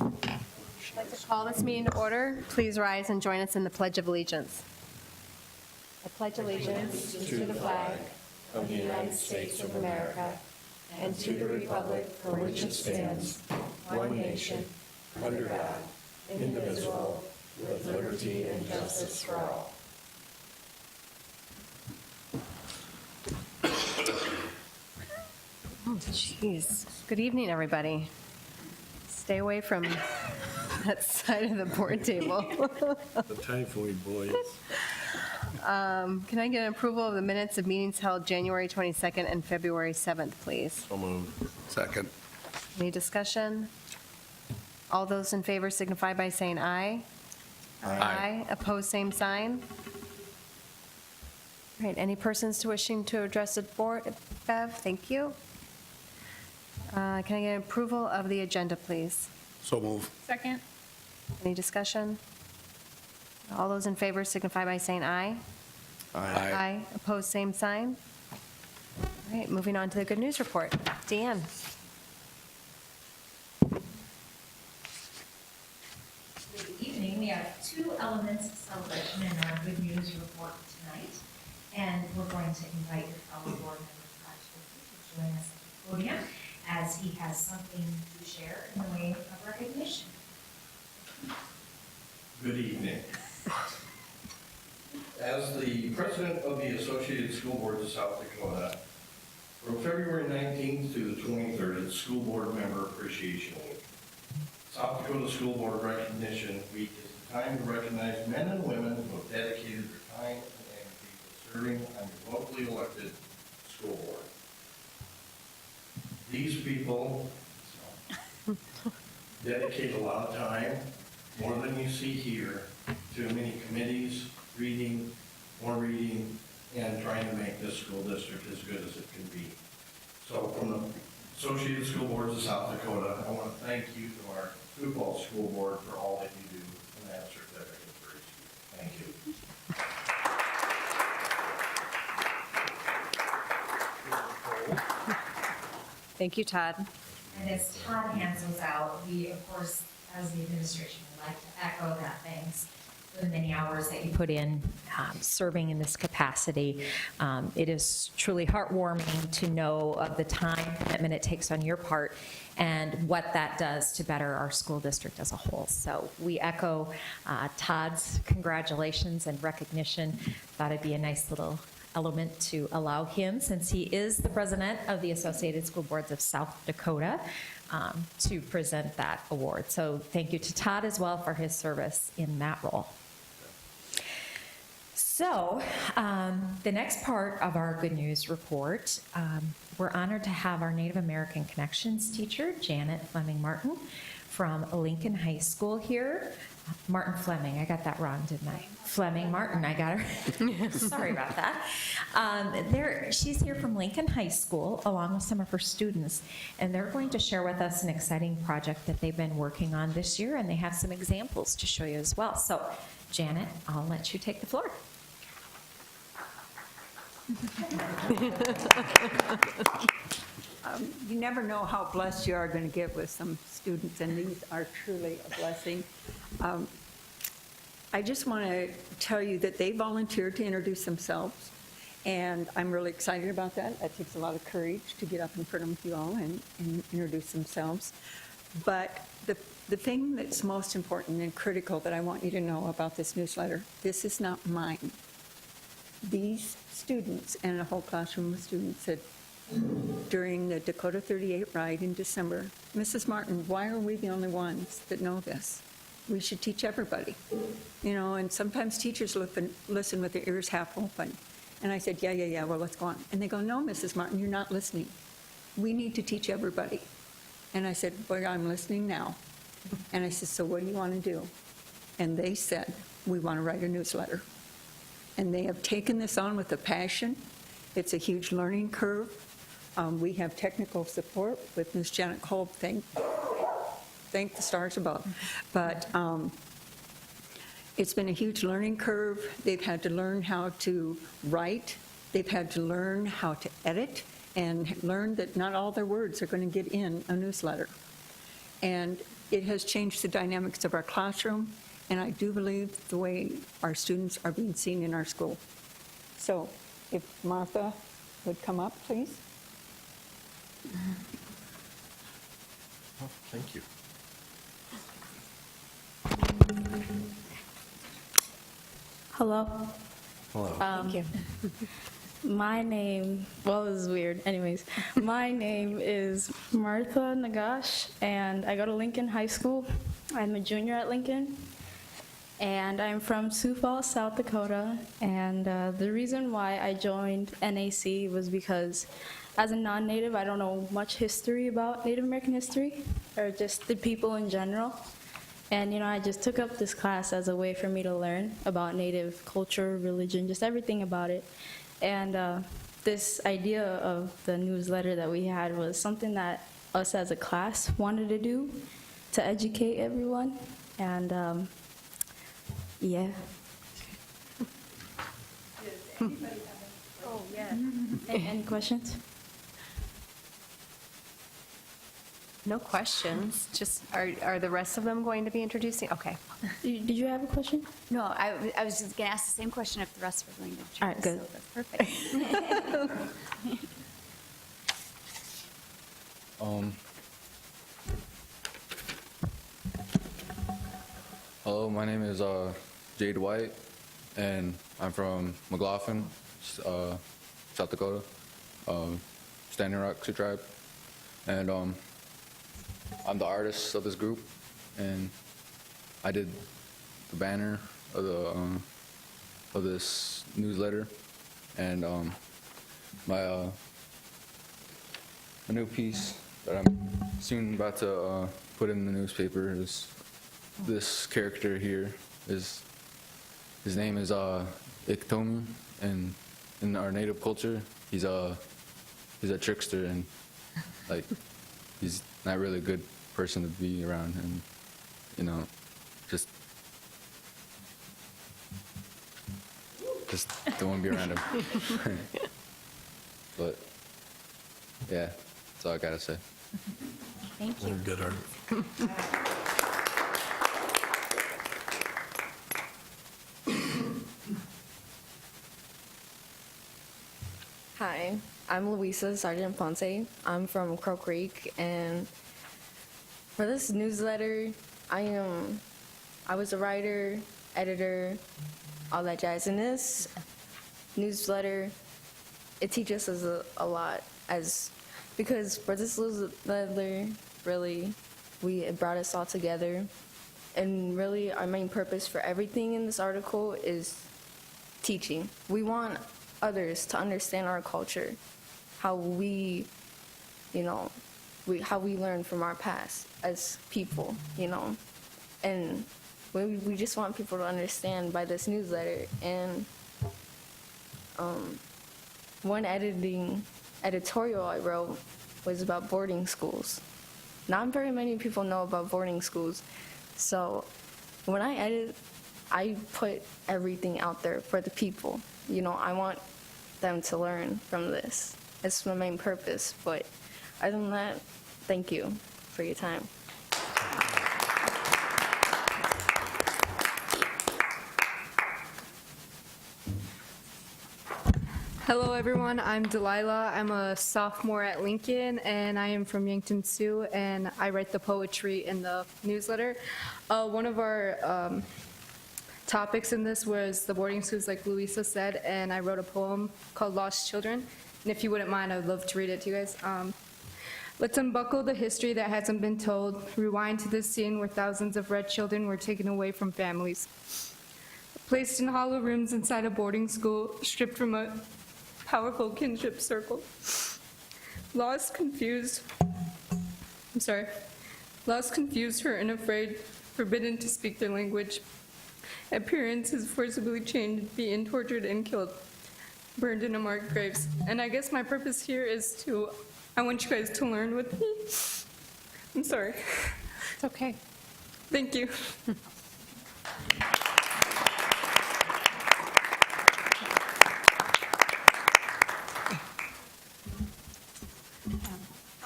I'd like to call this meeting to order. Please rise and join us in the Pledge of Allegiance. I pledge allegiance to the flag of the United States of America and to the republic for which it stands, one nation, under God, indivisible, with liberty and justice for all. Oh, jeez. Good evening, everybody. Stay away from that side of the board table. The typhoid boys. Can I get an approval of the minutes of meetings held January 22nd and February 7th, please? So moved. Second. Any discussion? All those in favor signify by saying aye. Aye. Opposed, same sign. All right, any persons wishing to address the board? Bev, thank you. Can I get an approval of the agenda, please? So move. Second. Any discussion? All those in favor signify by saying aye. Aye. Opposed, same sign. All right, moving on to the good news report. Dan? Good evening. We have two elements of celebration in our good news report tonight. And we're going to invite your fellow board member, Todd Schultz, to join us at the podium as he has something to share in the way of recognition. Good evening. As the president of the Associated School Boards of South Dakota, from February 19th to the 23rd, it's School Board Member Appreciation Week. South Dakota School Board Recognition Week is the time to recognize men and women who have dedicated their time and energy to serving on your locally elected school board. These people dedicate a lot of time, more than you see here, to many committees, reading, more reading, and trying to make this school district as good as it can be. So from the Associated School Boards of South Dakota, I want to thank you to our Sioux Falls School Board for all that you do in that certificate for each year. Thank you. Thank you, Todd. And as Todd hands those out, we, of course, as the administration, would like to echo that thanks for the many hours that you put in serving in this capacity. It is truly heartwarming to know of the time commitment it takes on your part and what that does to better our school district as a whole. So we echo Todd's congratulations and recognition. Thought it'd be a nice little element to allow him, since he is the president of the Associated School Boards of South Dakota, to present that award. So thank you to Todd as well for his service in that role. So the next part of our good news report, we're honored to have our Native American Connections teacher, Janet Fleming Martin, from Lincoln High School here. Martin Fleming, I got that wrong, didn't I? Fleming Martin, I got her. Sorry about that. She's here from Lincoln High School along with some of her students, and they're going to share with us an exciting project that they've been working on this year, and they have some examples to show you as well. So, Janet, I'll let you take the floor. You never know how blessed you are going to get with some students, and these are truly a blessing. I just want to tell you that they volunteered to introduce themselves, and I'm really excited about that. That takes a lot of courage to get up in front of you all and introduce themselves. But the thing that's most important and critical that I want you to know about this newsletter, this is not mine. These students and a whole classroom of students said during the Dakota 38 ride in December, Mrs. Martin, why are we the only ones that know this? We should teach everybody. You know, and sometimes teachers listen with their ears half open. And I said, yeah, well, let's go on. And they go, no, Mrs. Martin, you're not listening. We need to teach everybody. And I said, well, I'm listening now. And I said, so what do you want to do? And they said, we want to write a newsletter. And they have taken this on with a passion. It's a huge learning curve. We have technical support with Ms. Janet Kolb, thank the stars above. But it's been a huge learning curve. They've had to learn how to write. They've had to learn how to edit and learn that not all their words are going to get in a newsletter. And It has changed the dynamics of our classroom, and I do believe the way our students are being seen in our school. So if Martha would come up, please. Oh, thank you. Hello. Hello. Thank you. My name, well, this is weird. Anyways, my name is Martha Nagash, and I go to Lincoln High School. I'm a junior at Lincoln, and I'm from Sioux Falls, South Dakota. And the reason why I joined NAC was because as a non-native, I don't know much history about Native American history, or just the people in general. And, you know, I just took up this class as a way for me to learn about Native culture, religion, just everything about it. And this idea of the newsletter that we had was something that us as a class wanted to do to educate everyone. And, yeah. Oh, yeah. Any questions? No questions, just, are the rest of them going to be introducing? Okay. Did you have a question? No, I was just going to ask the same question if the rest were going to All right, good. So that's perfect. Hello, my name is Jade White, and I'm from McLaughlin, South Dakota, Standing Rock Sioux Tribe, and I'm the artist of this group, and I did the banner of the of this newsletter, and my a new piece that I'm soon about to put in the newspaper is this character here. His name is Iktomi, and in our native culture, he's a trickster, and like he's not really a good person to be around, and you know, just don't want to be around him. But yeah, that's all I gotta say. Thank you. Good art. Hi, I'm Luisa Sargent Ponce. I'm from Crow Creek, and for this newsletter, I was a writer, editor, all that jazz. And this newsletter, it teaches us a lot, because for this newsletter, really, it brought us all together. And really, our main purpose for everything in this article is teaching. We want others to understand our culture, how we learn from our past as people, and we just want people to understand by this newsletter. And one editorial I wrote was about boarding schools. Not very many people know about boarding schools, so when I edit, I put everything out there for the people. I want them to learn from this. It's my main purpose. But other than that, thank you for your time. Hello, everyone. I'm Delilah. I'm a sophomore at Lincoln, and I am from Yankton Sioux, and I write the poetry in the newsletter. One of our topics in this was the boarding schools, like Luisa said, and I wrote a poem called Lost Children. And if you wouldn't mind, I would love to read it to you guys. Let's unbuckle the history that hasn't been told. Rewind to this scene where thousands of red children were taken away from families. Placed in hollow rooms inside a boarding school, stripped from a powerful kinship circle. Lost, confused, her and afraid, forbidden to speak their language. Appearances forcibly changed, being tortured and killed, burned in unmarked graves. And I guess my purpose here is I want you guys to learn with me. I'm sorry. It's okay. Thank you.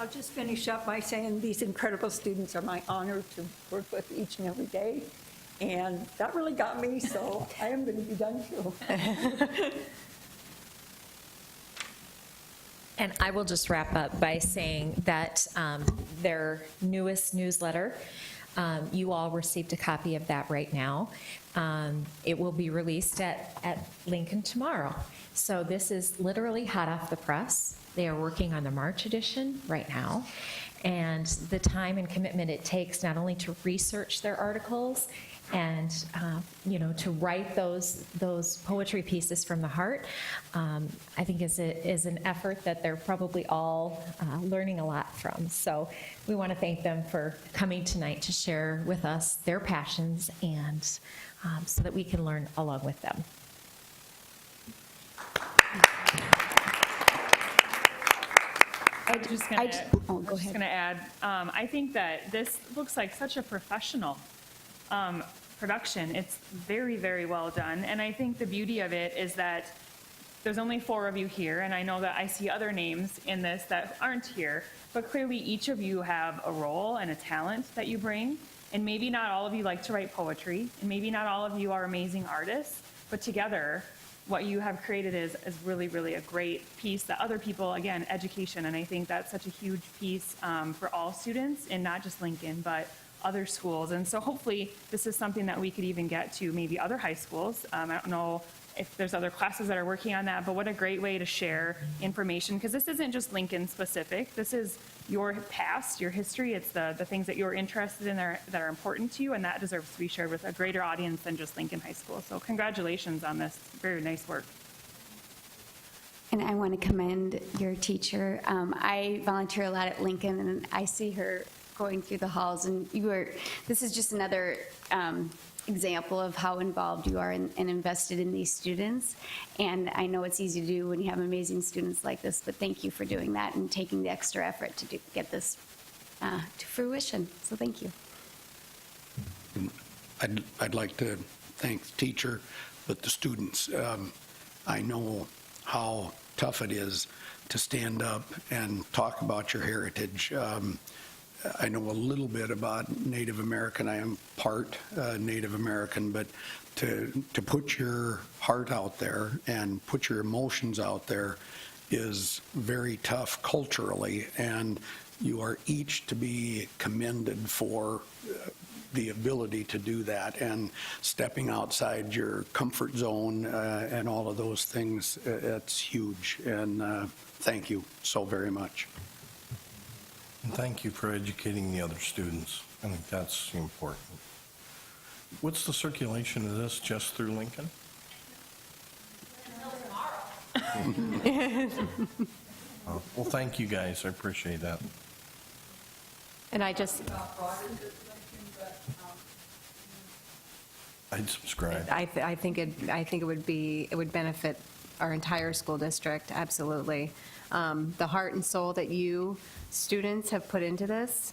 I'll just finish up by saying these incredible students are my honor to work with each and every day. And that really got me, so I am going to be done too. And I will just wrap up by saying that their newest newsletter, you all received a copy of that right now. It will be released at Lincoln tomorrow. So this is literally hot off the press. They are working on the March edition right now. And the time and commitment it takes not only to research their articles and to write those poetry pieces from the heart, I think is an effort that they're probably all learning a lot from. So we want to thank them for coming tonight to share with us their passions and so that we can learn along with them. I'm just going to add, I think that this looks like such a professional production. It's very, very well done. And I think the beauty of it is that there's only 4 of you here, and I know that I see other names in this that aren't here, but clearly each of you have a role and a talent that you bring. And maybe not all of you like to write poetry, and maybe not all of you are amazing artists, but together, what you have created is really, really a great piece that other people, again, education, and I think that's such a huge piece for all students, and not just Lincoln, but other schools. And so hopefully this is something that we could even get to maybe other high schools. I don't know if there's other classes that are working on that, but what a great way to share information, because this isn't just Lincoln specific. This is your past, your history. It's the things that you're interested in that are important to you, and that deserves to be shared with a greater audience than just Lincoln High School. So congratulations on this. Very nice work. And I want to commend your teacher. I volunteer a lot at Lincoln, and I see her going through the halls, and this is just another example of how involved you are and invested in these students. And I know it's easy to do when you have amazing students like this, but thank you for doing that and taking the extra effort to get this to fruition. So thank you. I'd like to thank the teacher, but the students. I know how tough it is to stand up and talk about your heritage. I know a little bit about Native American. I am part Native American, but to put your heart out there and put your emotions out there is very tough culturally, and you are each to be commended for the ability to do that and stepping outside your comfort zone and all of those things. It's huge, and thank you so very much. And thank you for educating the other students. I think that's important. What's the circulation of this, just through Lincoln? Well, thank you guys. I appreciate that. And I just, I'd subscribe. I think it would benefit our entire school district, absolutely. The heart and soul that you students have put into this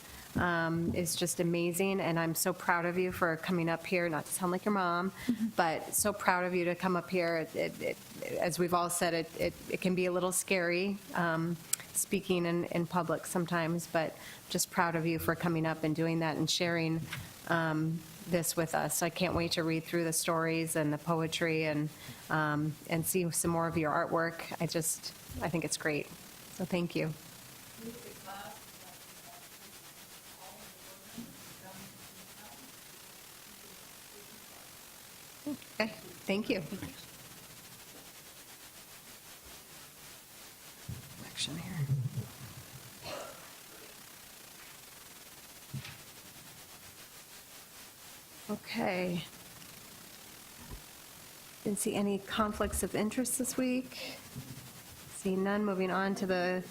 is just amazing, and I'm so proud of you for coming up here, not to sound like your mom, but so proud of you to come up here. As we've all said, it can be a little scary speaking in public sometimes, but just proud of you for coming up and doing that and sharing this with us. I can't wait to read through the stories and the poetry and see some more of your artwork. I think it's great. So thank you. Okay, thank you. Action here. Okay. Didn't see any conflicts of interest this week. Seeing none, moving on to the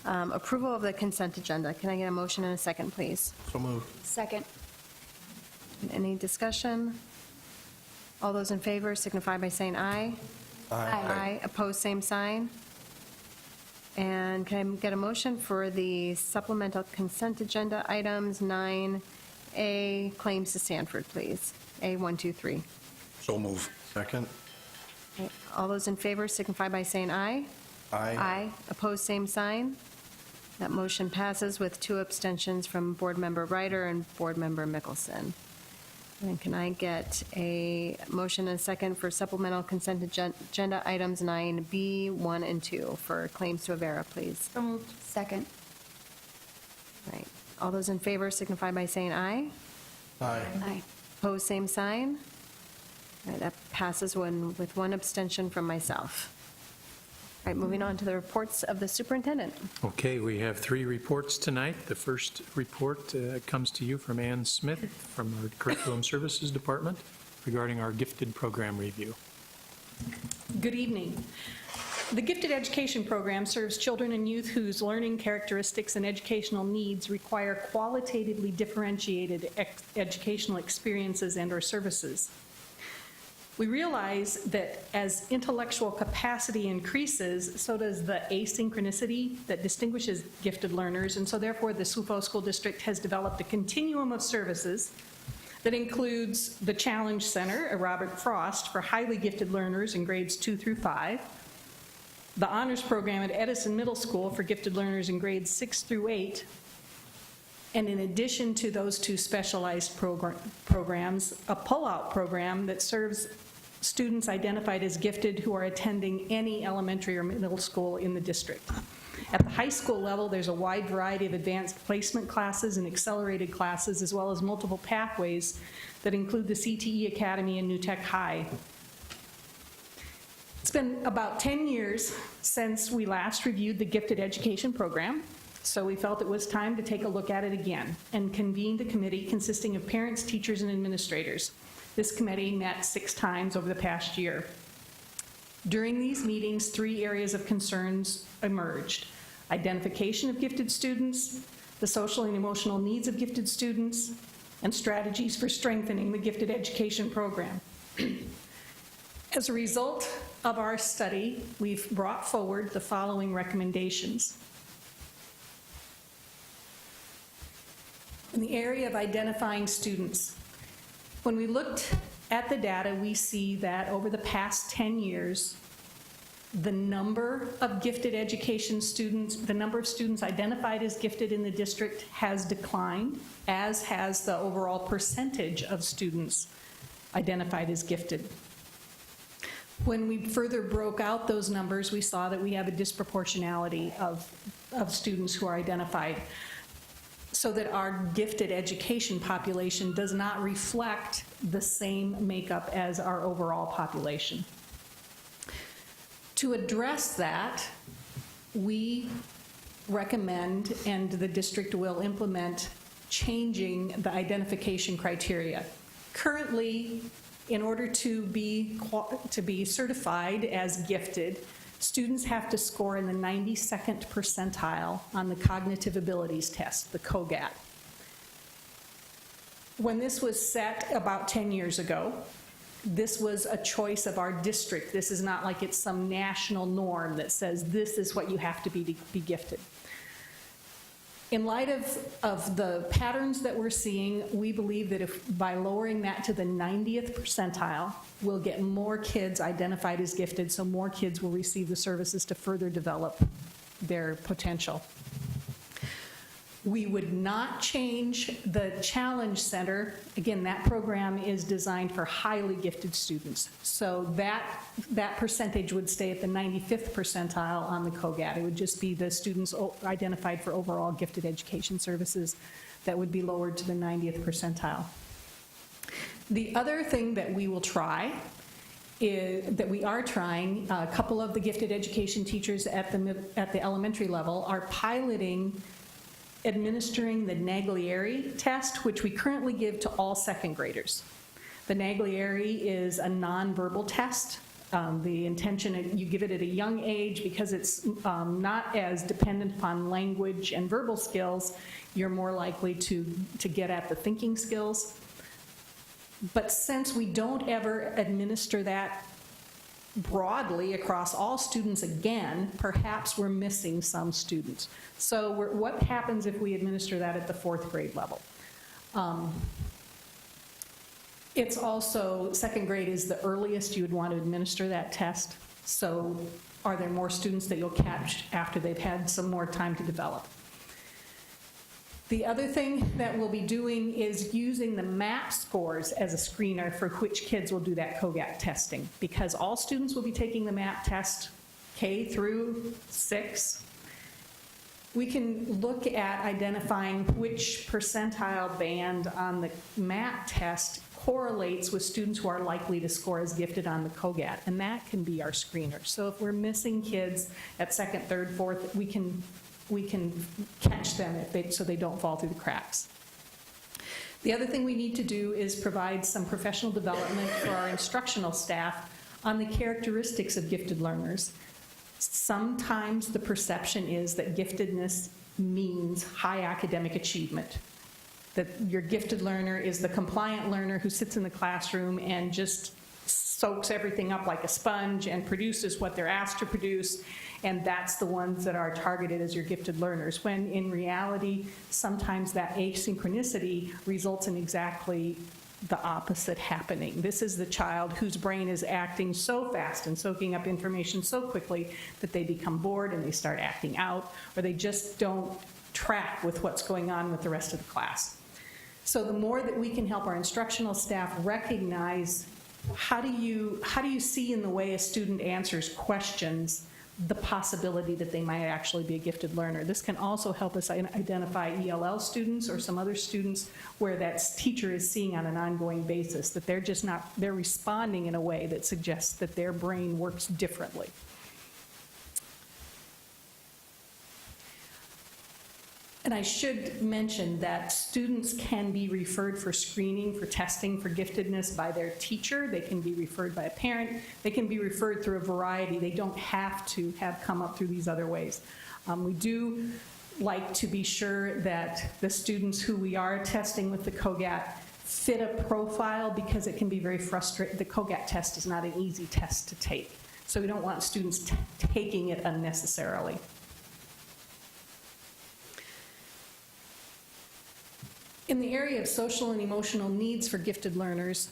approval of the consent agenda. Can I get a motion and a second, please? So moved. Second. Any discussion? All those in favor signify by saying aye. Aye. Opposed, same sign. And can I get a motion for the supplemental consent agenda items 9A, claims to Sanford, please? A, 1, 2, 3. So move. Second. Okay. All those in favor signify by saying aye. Aye. Opposed, same sign. That motion passes with 2 abstentions from Board Member Ryder and Board Member Mickelson. And can I get a motion and a second for supplemental consent agenda items 9B, 1, and 2 for claims to Avera, please? So moved. Second. Right. All those in favor signify by saying aye. Aye. Opposed, same sign. All right, that passes with 1 abstention from myself. All right, moving on to the reports of the superintendent. Okay, we have 3 reports tonight. The first report comes to you from Ann Smith from our Curriculum Services Department regarding our gifted program review. Good evening. The Gifted Education Program serves children and youth whose learning characteristics and educational needs require qualitatively differentiated educational experiences and/or services. We realize that as intellectual capacity increases, so does the asynchronicity that distinguishes gifted learners, and so therefore the Sioux Falls School District has developed a continuum of services that includes the Challenge Center at Robert Frost for highly gifted learners in grades 2 through 5, the Honors Program at Edison Middle School for gifted learners in grades 6 through 8, and in addition to those 2 specialized programs, a pull-out program that serves students identified as gifted who are attending any elementary or middle school in the district. At the high school level, there's a wide variety of advanced placement classes and accelerated classes, as well as multiple pathways that include the CTE Academy and New Tech High. It's been about 10 years since we last reviewed the Gifted Education Program, so we felt it was time to take a look at it again and convened a committee consisting of parents, teachers, and administrators. This committee met 6 times over the past year. During these meetings, 3 areas of concerns emerged: identification of gifted students, the social and emotional needs of gifted students, and strategies for strengthening the Gifted Education Program. As a result of our study, we've brought forward the following recommendations. In the area of identifying students, when we looked at the data, we see that over the past 10 years, the number of gifted education students, the number of students identified as gifted in the district has declined, as has the overall percentage of students identified as gifted. When we further broke out those numbers, we saw that we have a disproportionality of students who are identified, so that our gifted education population does not reflect the same makeup as our overall population. To address that, we recommend, and the district will implement, changing the identification criteria. Currently, in order to be certified as gifted, students have to score in the 92nd percentile on the Cognitive Abilities Test, the COGAT. When this was set about 10 years ago, this was a choice of our district. This is not like it's some national norm that says this is what you have to be gifted. In light of the patterns that we're seeing, we believe that if by lowering that to the 90th percentile, we'll get more kids identified as gifted, so more kids will receive the services to further develop their potential. We would not change the Challenge Center. Again, that program is designed for highly gifted students. So that percentage would stay at the 95th percentile on the COGAT. It would just be the students identified for overall gifted education services that would be lowered to the 90th percentile. The other thing that we will try that we are trying, a couple of the gifted education teachers at the elementary level are piloting administering the Naglieri test, which we currently give to all second graders. The Naglieri is a nonverbal test. The intention, you give it at a young age because it's not as dependent upon language and verbal skills. You're more likely to get at the thinking skills. But since we don't ever administer that broadly across all students again, perhaps we're missing some students. So what happens if we administer that at the 4th grade level? It's also, second grade is the earliest you would want to administer that test. So are there more students that you'll catch after they've had some more time to develop? The other thing that we'll be doing is using the MAP scores as a screener for which kids will do that COGAT testing, because all students will be taking the MAP test K through 6. We can look at identifying which percentile band on the MAP test correlates with students who are likely to score as gifted on the COGAT, and that can be our screener. So if we're missing kids at 2nd, 3rd, 4th, we can catch them so they don't fall through the cracks. The other thing we need to do is provide some professional development for our instructional staff on the characteristics of gifted learners. Sometimes the perception is that giftedness means high academic achievement, that your gifted learner is the compliant learner who sits in the classroom and just soaks everything up like a sponge and produces what they're asked to produce, and that's the ones that are targeted as your gifted learners, when in reality, sometimes that asynchronicity results in exactly the opposite happening. This is the child whose brain is acting so fast and soaking up information so quickly that they become bored and they start acting out, or they just don't track with what's going on with the rest of the class. So the more that we can help our instructional staff recognize how do you see in the way a student answers questions the possibility that they might actually be a gifted learner. This can also help us identify ELL students or some other students where that teacher is seeing on an ongoing basis that they're responding in a way that suggests that their brain works differently. And I should mention that students can be referred for screening, for testing, for giftedness by their teacher. They can be referred by a parent. They can be referred through a variety. They don't have to have come up through these other ways. We do like to be sure that the students who we are testing with the COGAT fit a profile, because it can be very frustrating. The COGAT test is not an easy test to take, so we don't want students taking it unnecessarily. In the area of social and emotional needs for gifted learners,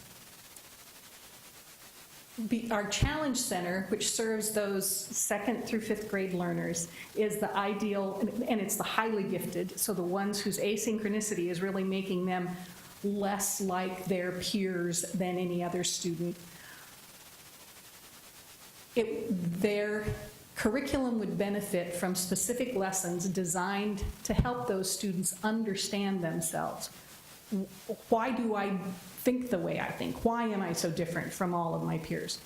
our Challenge Center, which serves those 2nd through 5th grade learners, is the ideal, and it's the highly gifted, so the ones whose asynchronicity is really making them less like their peers than any other student. Their curriculum would benefit from specific lessons designed to help those students understand themselves. Why do I think the way I think? Why am I so different from all of my peers?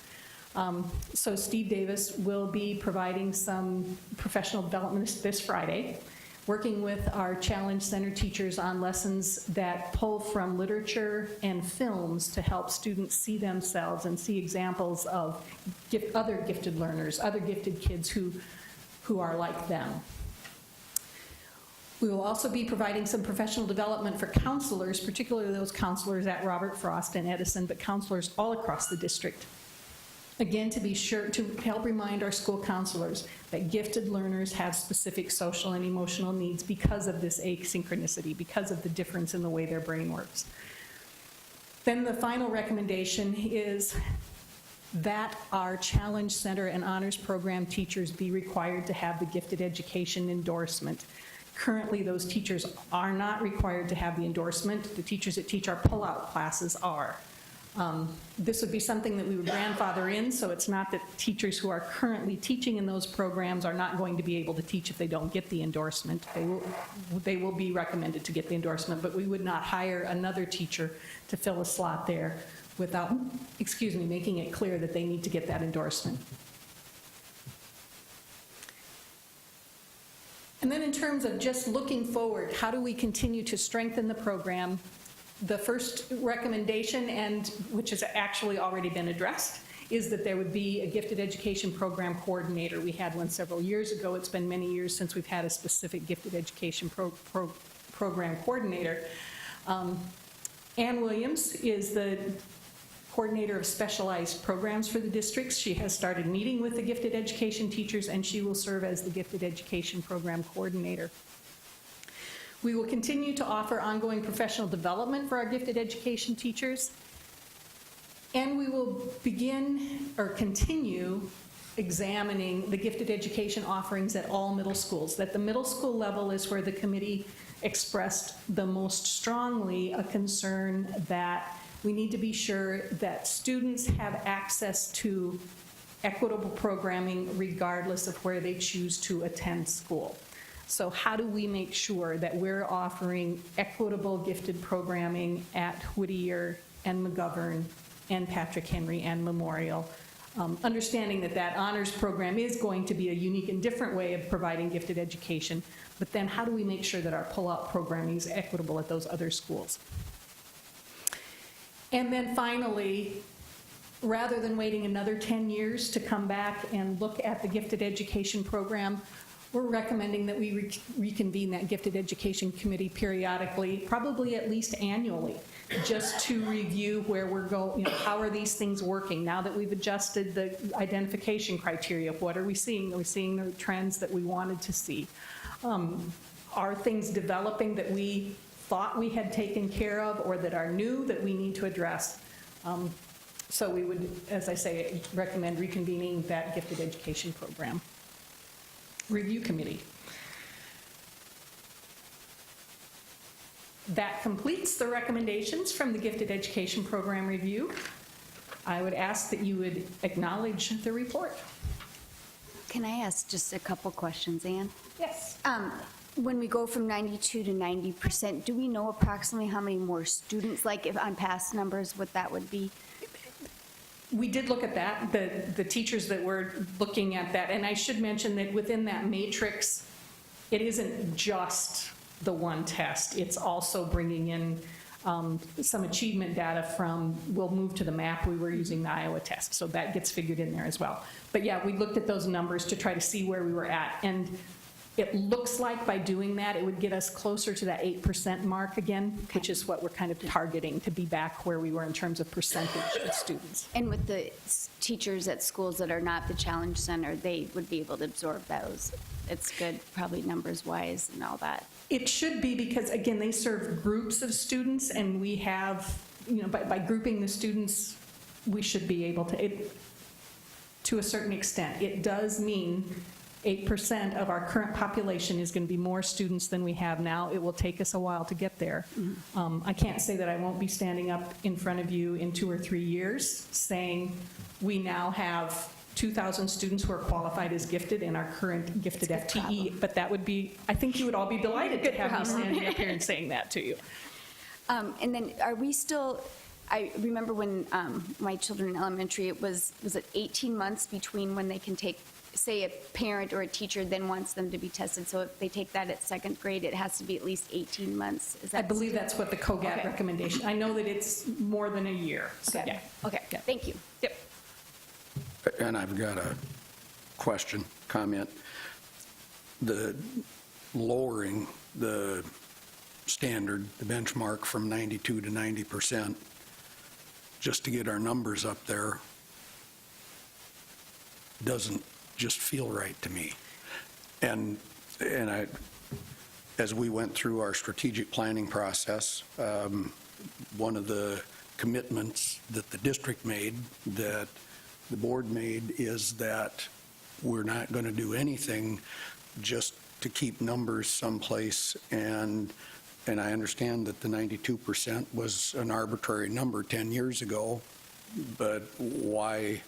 So Steve Davis will be providing some professional development this Friday, working with our Challenge Center teachers on lessons that pull from literature and films to help students see themselves and see examples of other gifted learners, other gifted kids who are like them. We will also be providing some professional development for counselors, particularly those counselors at Robert Frost and Edison, but counselors all across the district. Again, to be sure to help remind our school counselors that gifted learners have specific social and emotional needs because of this asynchronicity, because of the difference in the way their brain works. Then the final recommendation is that our Challenge Center and Honors Program teachers be required to have the gifted education endorsement. Currently, those teachers are not required to have the endorsement. The teachers that teach our pull-out classes are. This would be something that we would grandfather in, so it's not that teachers who are currently teaching in those programs are not going to be able to teach if they don't get the endorsement. They will be recommended to get the endorsement, but we would not hire another teacher to fill a slot there without, making it clear that they need to get that endorsement. And then in terms of just looking forward, how do we continue to strengthen the program? The first recommendation, and which has actually already been addressed, is that there would be a gifted education program coordinator. We had one several years ago. It's been many years since we've had a specific gifted education program coordinator. Ann Williams is the coordinator of specialized programs for the districts. She has started meeting with the gifted education teachers, and she will serve as the gifted education program coordinator. We will continue to offer ongoing professional development for our gifted education teachers, and we will begin or continue examining the gifted education offerings at all middle schools, that the middle school level is where the committee expressed the most strongly a concern that we need to be sure that students have access to equitable programming regardless of where they choose to attend school. So how do we make sure that we're offering equitable gifted programming at Whittier and McGovern and Patrick Henry and Memorial? Understanding that that honors program is going to be a unique and different way of providing gifted education, but then how do we make sure that our pull-out programming is equitable at those other schools? And then finally, rather than waiting another 10 years to come back and look at the gifted education program, we're recommending that we reconvene that gifted education committee periodically, probably at least annually, just to review where we're going, how are these things working? Now that we've adjusted the identification criteria, what are we seeing? Are we seeing the trends that we wanted to see? Are things developing that we thought we had taken care of or that are new that we need to address? So we would, as I say, recommend reconvening that gifted education program review committee. That completes the recommendations from the Gifted Education Program Review. I would ask that you would acknowledge the report. Can I ask just a couple questions, Ann? Yes. When we go from 92 to 90%, do we know approximately how many more students, like if on past numbers, what that would be? We did look at that, the teachers that were looking at that, and I should mention that within that matrix, it isn't just the one test. It's also bringing in some achievement data from, we'll move to the map, we were using the Iowa test, so that gets figured in there as well. But yeah, we looked at those numbers to try to see where we were at, and it looks like by doing that, it would get us closer to that 8% mark again, which is what we're kind of targeting, to be back where we were in terms of percentage of students. And with the teachers at schools that are not the Challenge Center, they would be able to absorb those. It's good, probably numbers-wise and all that. It should be because, again, they serve groups of students, and we have, by grouping the students, we should be able to a certain extent. It does mean 8% of our current population is going to be more students than we have now. It will take us a while to get there. I can't say that I won't be standing up in front of you in 2 or 3 years saying we now have 2,000 students who are qualified as gifted in our current gifted FTE, but that would be, I think you would all be delighted to have me standing up here and saying that to you. And then are we still, I remember when my children in elementary, was it 18 months between when they can take, say a parent or a teacher then wants them to be tested, so if they take that at 2nd grade, it has to be at least 18 months? Is that I believe that's what the COGAT recommendation, I know that it's more than a year. So okay. Yeah. Okay, thank you. Yep. And I've got a question, comment. The lowering the standard, the benchmark from 92 to 90%, just to get our numbers up there, doesn't just feel right to me. And I, as we went through our strategic planning process, one of the commitments that the district made, that the board made, is that we're not going to do anything just to keep numbers someplace. And I understand that the 92% was an arbitrary number 10 years ago, but why?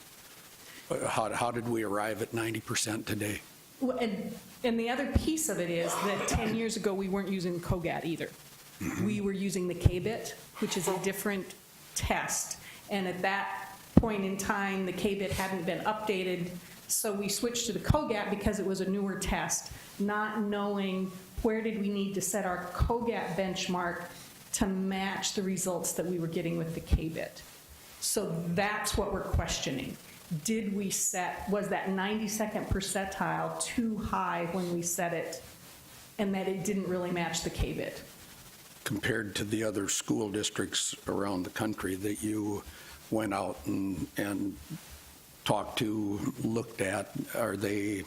How did we arrive at 90% today? Well, and the other piece of it is that 10 years ago, we weren't using COGAT either. We were using the KBIT, which is a different test. And at that point in time, the KBIT hadn't been updated, so we switched to the COGAT because it was a newer test, not knowing where did we need to set our COGAT benchmark to match the results that we were getting with the KBIT. So that's what we're questioning. Did we set, was that 92nd percentile too high when we set it, and that it didn't really match the KBIT? Compared to the other school districts around the country that you went out and talked to, looked at, are they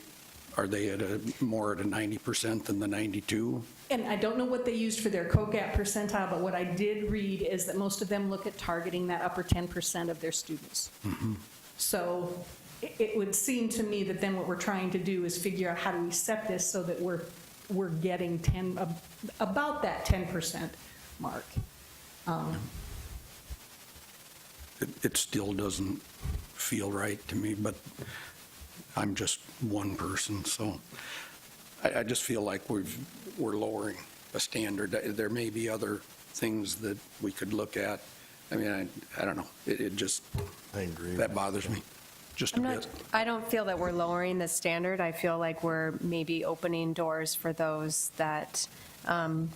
at more at a 90% than the 92? And I don't know what they used for their COGAT percentile, but what I did read is that most of them look at targeting that upper 10% of their students. So it would seem to me that then what we're trying to do is figure out how do we set this so that we're getting about that 10% mark. It still doesn't feel right to me, but I'm just one person, so I just feel like we're lowering a standard. There may be other things that we could look at. I mean, I don't know. It just, I agree. that bothers me just a bit. I don't feel that we're lowering the standard. I feel like we're maybe opening doors for those that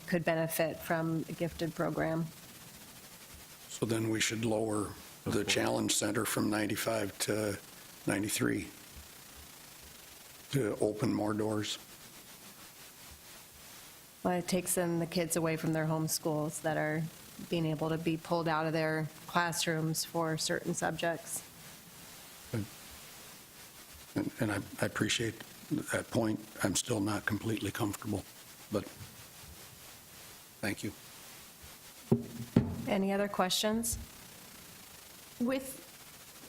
could benefit from a gifted program. So then we should lower the Challenge Center from 95 to 93 to open more doors. Well, it takes the kids away from their home schools that are being able to be pulled out of their classrooms for certain subjects. And I appreciate that point. I'm still not completely comfortable, but thank you. Any other questions? With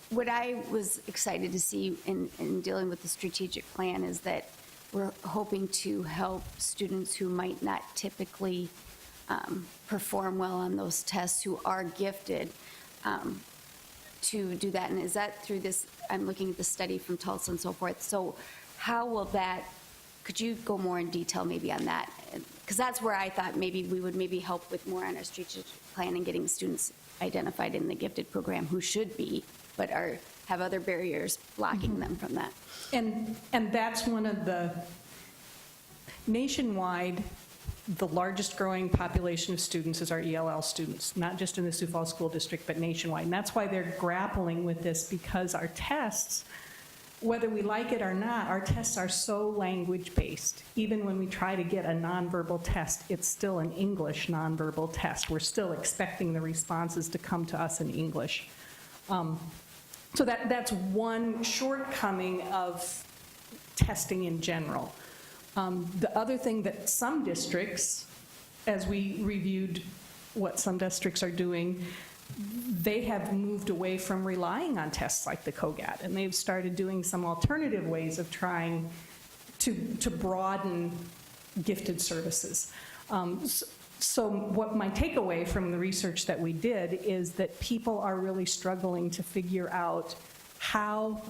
what I was excited to see in dealing with the strategic plan is that we're hoping to help students who might not typically perform well on those tests, who are gifted, to do that. And is that through this, I'm looking at the study from Tulsa and so forth. So how will that, could you go more in detail maybe on that? Because that's where I thought maybe we would maybe help with more on our strategic plan and getting students identified in the gifted program who should be, but have other barriers blocking them from that. And that's one of the, nationwide, the largest growing population of students is our ELL students, not just in the Sioux Falls School District, but nationwide. And that's why they're grappling with this, because our tests, whether we like it or not, our tests are so language-based. Even when we try to get a nonverbal test, it's still an English nonverbal test. We're still expecting the responses to come to us in English. So that's one shortcoming of testing in general. The other thing that some districts, as we reviewed what some districts are doing, they have moved away from relying on tests like the COGAT, and they've started doing some alternative ways of trying to broaden gifted services. So what my takeaway from the research that we did is that people are really struggling to figure out how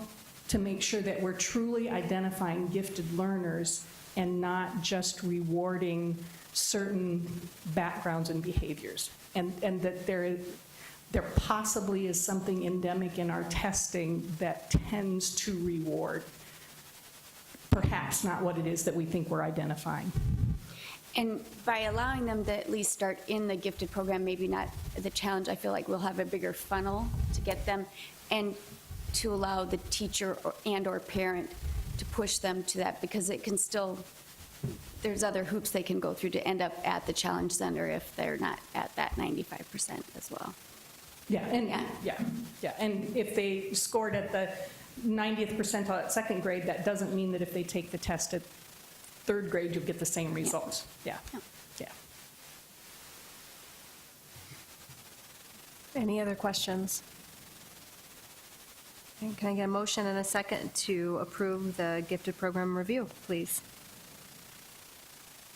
to make sure that we're truly identifying gifted learners and not just rewarding certain backgrounds and behaviors. And that there possibly is something endemic in our testing that tends to reward, perhaps not what it is that we think we're identifying. And by allowing them to at least start in the gifted program, maybe not the challenge, I feel like we'll have a bigger funnel to get them, and to allow the teacher or parent to push them to that, because it can still, there's other hoops they can go through to end up at the Challenge Center if they're not at that 95% as well. Yeah, and if they scored at the 90th percentile at second grade, that doesn't mean that if they take the test at third grade, you'll get the same results. Yeah. Any other questions? Okay, can I get a motion and a second to approve the gifted program review, please?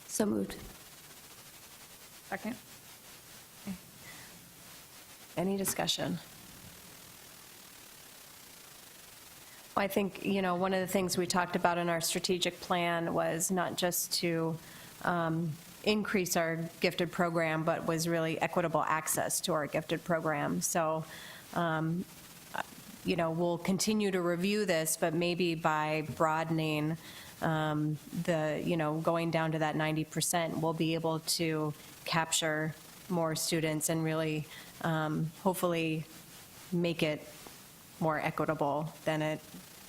So moved. Second. Any discussion? Well, I think, one of the things we talked about in our strategic plan was not just to increase our gifted program, but was really equitable access to our gifted program. So, we'll continue to review this, but maybe by broadening going down to that 90%, we'll be able to capture more students and really hopefully make it more equitable than it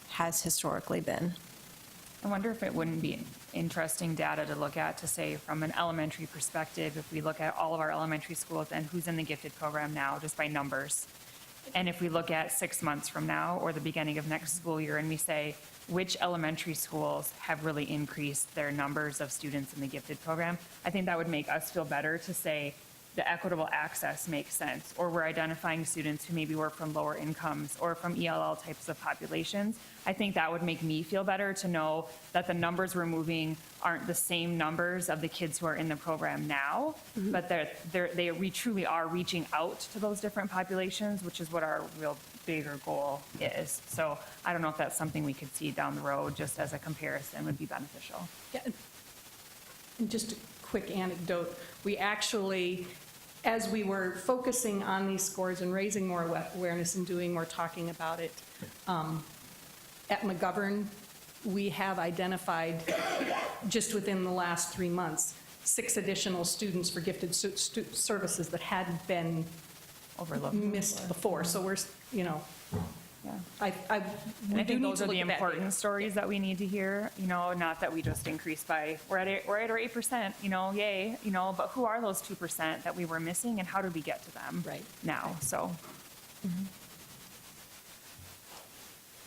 has historically been. I wonder if it wouldn't be interesting data to look at to say from an elementary perspective, if we look at all of our elementary schools and who's in the gifted program now, just by numbers. And if we look at 6 months from now or the beginning of next school year and we say which elementary schools have really increased their numbers of students in the gifted program, I think that would make us feel better to say the equitable access makes sense, or we're identifying students who maybe were from lower incomes or from ELL types of populations, I think that would make me feel better to know that the numbers we're moving aren't the same numbers of the kids who are in the program now, but we truly are reaching out to those different populations, which is what our real bigger goal is. So I don't know if that's something we could see down the road, just as a comparison would be beneficial. Yeah. And just a quick anecdote, we actually, as we were focusing on these scores and raising more awareness and doing more talking about it, at McGovern, we have identified, just within the last 3 months, 6 additional students for gifted services that hadn't been overlooked, missed before. So we're, you know, Yeah. I I think those are the important stories that we need to hear, you know, not that we just increased by, we're at our 8%, you know, yay, you know, but who are those 2% that we were missing and how did we get to them now? So.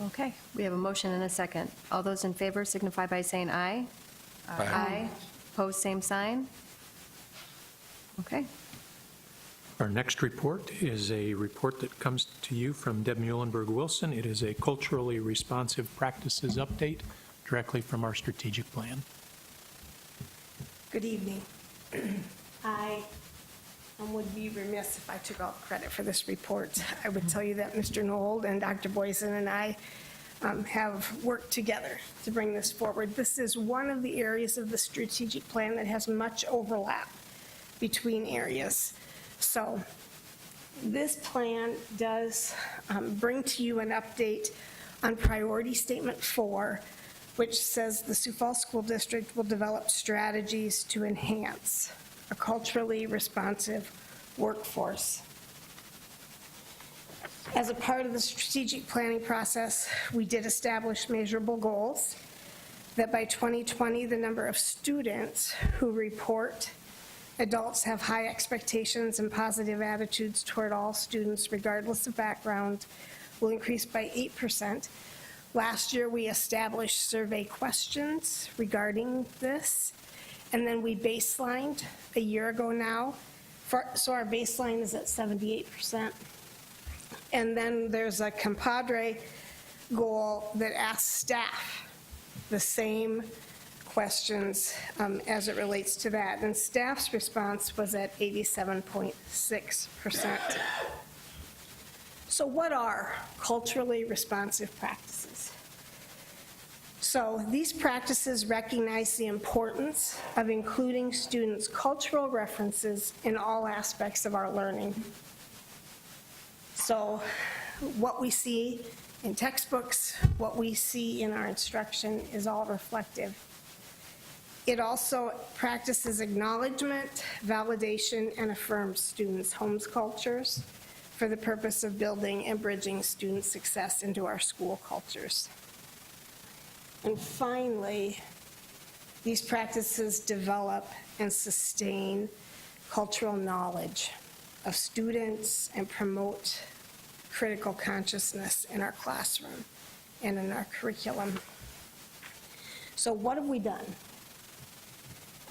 Okay, we have a motion and a second. All those in favor signify by saying aye. Aye. Opposed, same sign. Okay. Our next report is a report that comes to you from Deb Muhlenberg-Wilson. It is a culturally responsive practices update directly from our strategic plan. Good evening. I would be remiss if I took all credit for this report. I would tell you that Mr. Nold and Dr. Boyson and I have worked together to bring this forward. This is one of the areas of the strategic plan that has much overlap between areas. So this plan does bring to you an update on priority statement 4, which says the Sioux Falls School District will develop strategies to enhance a culturally responsive workforce. As a part of the strategic planning process, we did establish measurable goals that by 2020, the number of students who report adults have high expectations and positive attitudes toward all students, regardless of background, will increase by 8%. Last year, we established survey questions regarding this, and then we baselined a year ago now. So our baseline is at 78%. And then there's a compadre goal that asks staff the same questions as it relates to that. And staff's response was at 87.6%. So what are culturally responsive practices? So these practices recognize the importance of including students' cultural references in all aspects of our learning. So what we see in textbooks, what we see in our instruction is all reflective. It also practices acknowledgement, validation, and affirms students' homes cultures for the purpose of building and bridging student success into our school cultures. And finally, these practices develop and sustain cultural knowledge of students and promote critical consciousness in our classroom and in our curriculum. So what have we done?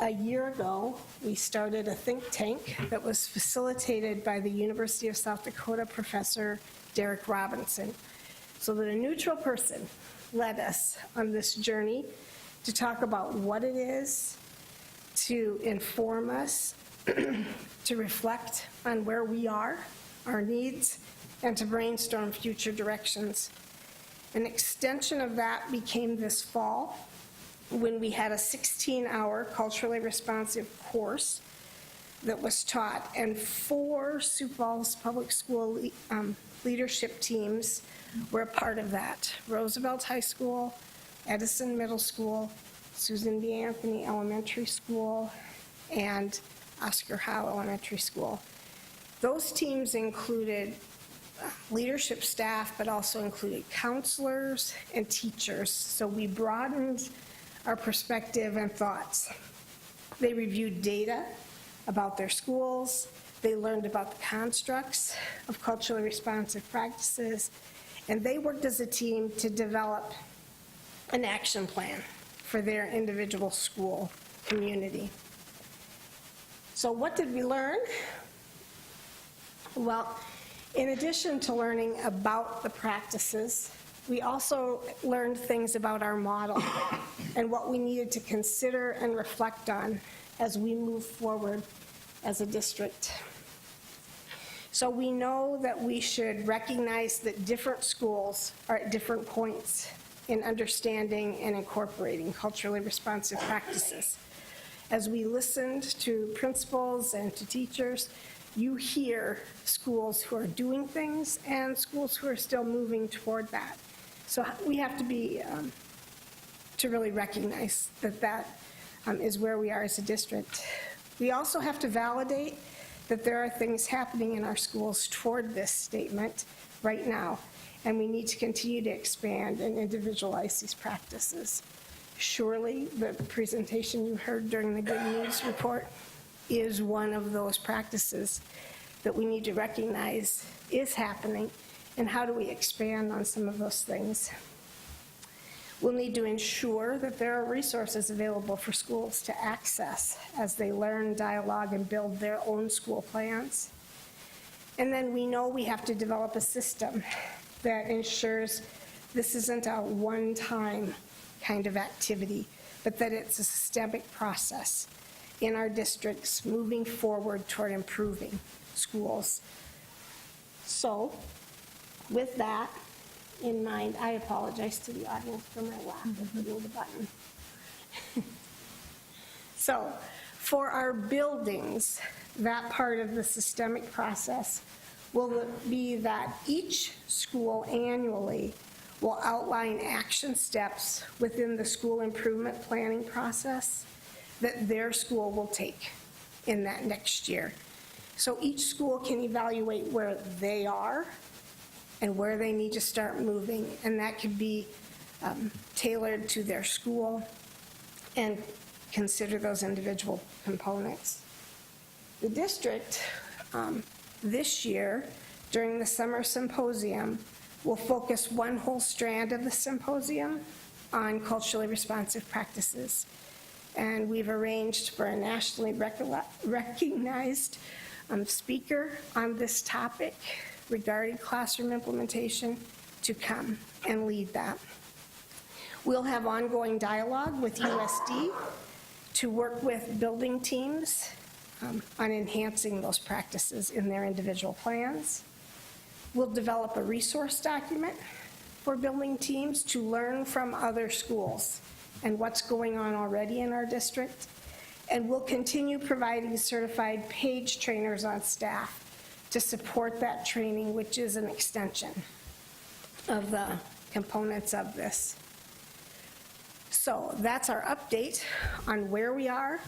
A year ago, we started a think tank that was facilitated by the University of South Dakota professor Derek Robinson, so that a neutral person led us on this journey to talk about what it is, to inform us, to reflect on where we are, our needs, and to brainstorm future directions. An extension of that became this fall, when we had a 16-hour culturally responsive course that was taught, and 4 Sioux Falls Public School leadership teams were a part of that. Roosevelt High School, Edison Middle School, Susan B. Anthony Elementary School, and Oscar Howe Elementary School. Those teams included leadership staff, but also included counselors and teachers. So we broadened our perspective and thoughts. They reviewed data about their schools. They learned about the constructs of culturally responsive practices, and they worked as a team to develop an action plan for their individual school community. So what did we learn? Well, in addition to learning about the practices, we also learned things about our model and what we needed to consider and reflect on as we move forward as a district. So we know that we should recognize that different schools are at different points in understanding and incorporating culturally responsive practices. As we listened to principals and to teachers, you hear schools who are doing things and schools who are still moving toward that. So we have to be, to really recognize that that is where we are as a district. We also have to validate that there are things happening in our schools toward this statement right now, and we need to continue to expand and individualize these practices. Surely, the presentation you heard during the Good News Report is one of those practices that we need to recognize is happening, and how do we expand on some of those things. We'll need to ensure that there are resources available for schools to access as they learn, dialogue, and build their own school plans. And then we know we have to develop a system that ensures this isn't a one-time kind of activity, but that it's a systemic process in our districts moving forward toward improving schools. So, with that in mind, I apologize to the audience for my lack of hitting the button. So, for our buildings, that part of the systemic process will be that each school annually will outline action steps within the school improvement planning process that their school will take in that next year. So each school can evaluate where they are and where they need to start moving, and that could be tailored to their school and consider those individual components. The district this year, during the summer symposium, will focus one whole strand of the symposium on culturally responsive practices. And we've arranged for a nationally recognized speaker on this topic regarding classroom implementation to come and lead that. We'll have ongoing dialogue with USD to work with building teams on enhancing those practices in their individual plans. We'll develop a resource document for building teams to learn from other schools and what's going on already in our district. And we'll continue providing certified PAGE trainers on staff to support that training, which is an extension of the components of this. So that's our update on where we are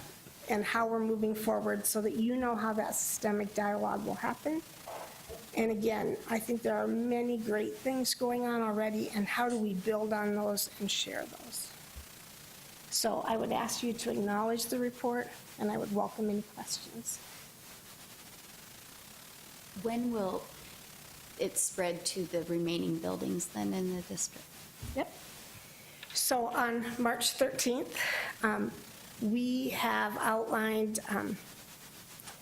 and how we're moving forward so that you know how that systemic dialogue will happen. And again, I think there are many great things going on already, and how do we build on those and share those? So I would ask you to acknowledge the report, and I would welcome any questions. When will it spread to the remaining buildings then in the district? Yep. So on March 13th, we have outlined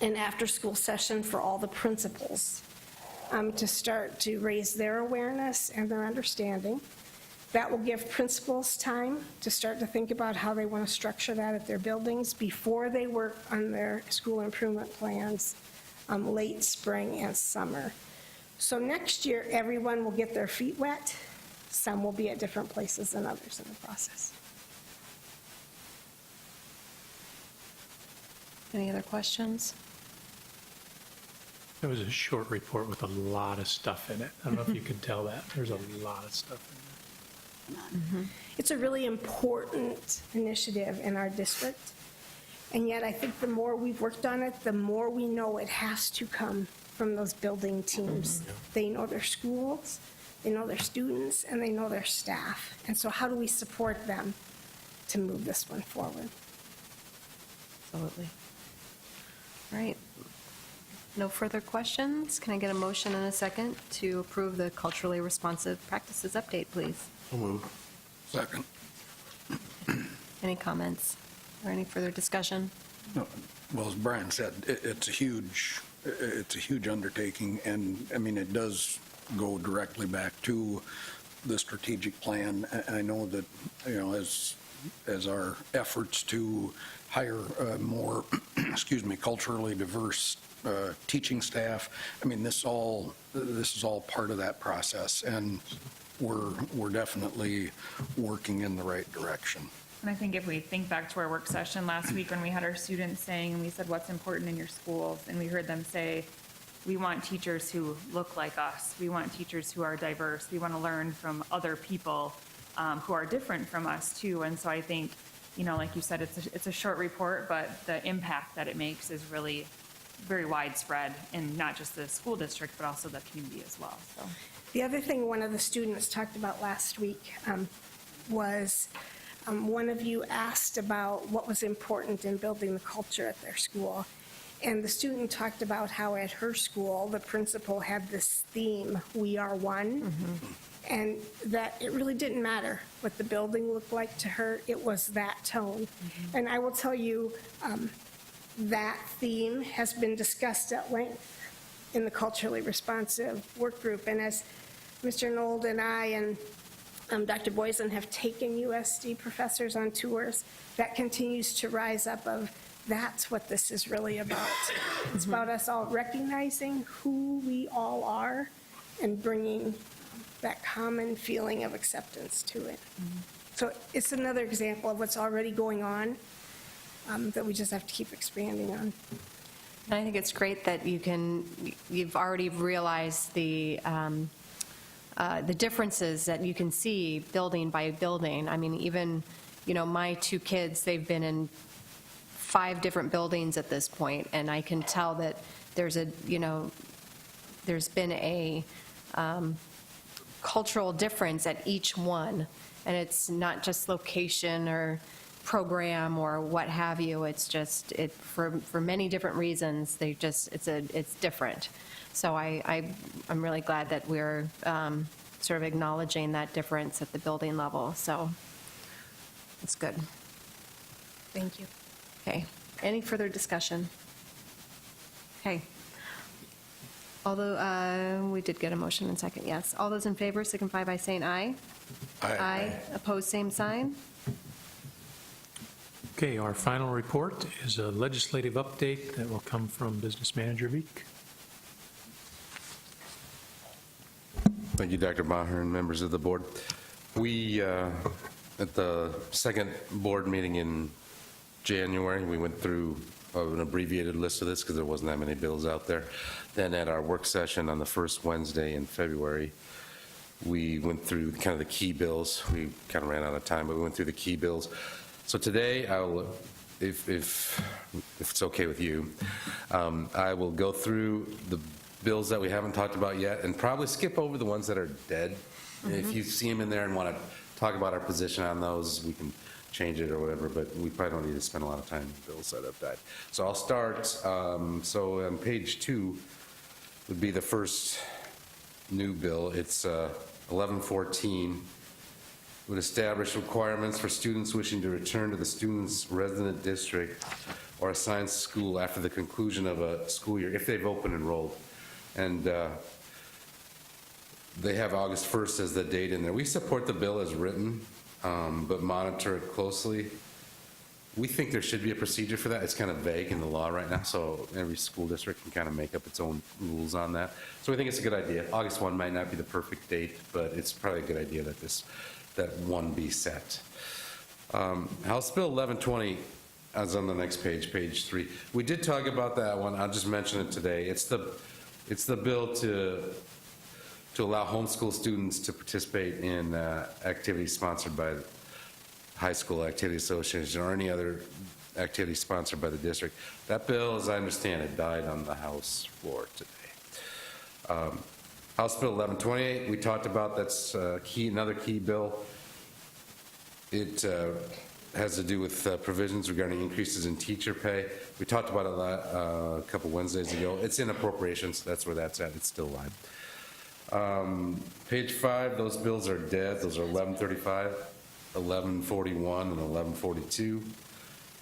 an after-school session for all the principals to start to raise their awareness and their understanding. That will give principals time to start to think about how they want to structure that at their buildings before they work on their school improvement plans late spring and summer. So next year, everyone will get their feet wet. Some will be at different places than others in the process. Any other questions? It was a short report with a lot of stuff in it. I don't know if you could tell that. There's a lot of stuff in there. It's a really important initiative in our district, and yet I think the more we've worked on it, the more we know it has to come from those building teams. They know their schools, they know their students, and they know their staff. And so how do we support them to move this one forward? Absolutely. All right. No further questions? Can I get a motion and a second to approve the culturally responsive practices update, please? So moved. Second. Any comments or any further discussion? No, well, as Brian said, it's a huge it's a huge undertaking, and, I mean, it does go directly back to the strategic plan. I know that, you know, as our efforts to hire more, culturally diverse teaching staff, I mean, this is all part of that process, and we're definitely working in the right direction. And I think if we think back to our work session last week when we had our students saying, and we said, what's important in your schools? And we heard them say, we want teachers who look like us. We want teachers who are diverse. We want to learn from other people who are different from us too. And so I think, you know, like you said, it's a short report, but the impact that it makes is really very widespread in not just the school district, but also the community as well. So The other thing one of the students talked about last week was one of you asked about what was important in building the culture at their school. And the student talked about how at her school, the principal had this theme, "We are one." And that it really didn't matter what the building looked like to her, it was that tone. And I will tell you, that theme has been discussed at length in the culturally responsive work group. And as Mr. Nold and I and Dr. Boysen have taken USD professors on tours, that continues to rise up of, that's what this is really about. It's about us all recognizing who we all are and bringing that common feeling of acceptance to it. So it's another example of what's already going on that we just have to keep expanding on. And I think it's great that you've already realized the differences that you can see building by building. I mean, even, you know, my two kids, they've been in 5 different buildings at this point, and I can tell that there's been a cultural difference at each one, and it's not just location or program or what have you. It's just for many different reasons. It's different. So I'm really glad that we're sort of acknowledging that difference at the building level. So it's good. Thank you. Okay. Any further discussion? Okay. Although we did get a motion and second, yes. All those in favor signify by saying aye. Aye. Opposed, same sign. Okay, our final report is a legislative update that will come from Business Manager Beek. Thank you, Dr. Maher and members of the board. We, at the second board meeting in January, we went through an abbreviated list of this because there wasn't that many bills out there. Then at our work session on the first Wednesday in February, we went through kind of the key bills. We kind of ran out of time, but we went through the key bills. So today, if it's okay with you, I will go through the bills that we haven't talked about yet and probably skip over the ones that are dead. If you see them in there and want to talk about our position on those, we can change it or whatever, but we probably don't need to spend a lot of time on bills that have died. So I'll start. So on page 2 would be the first new bill. It's 1114. Would establish requirements for students wishing to return to the student's resident district or assigned school after the conclusion of a school year, if they've open enrolled. And they have August 1st as the date in there. We support the bill as written, but monitor it closely. We think there should be a procedure for that. It's kind of vague in the law right now, so every school district can kind of make up its own rules on that. So we think it's a good idea. August 1 might not be the perfect date, but it's probably a good idea that one be set. House Bill 1120 is on the next page, page 3. We did talk about that one. I'll just mention it today. It's the bill to allow homeschool students to participate in activities sponsored by high school activity association or any other activity sponsored by the district. That bill, as I understand it, died on the House floor today. House Bill 1128, we talked about. That's another key bill. It has to do with provisions regarding increases in teacher pay. We talked about it a couple Wednesdays ago. It's in appropriations. That's where that's at. It's still live. Page 5, those bills are dead. Those are 1135, 1141, and 1142.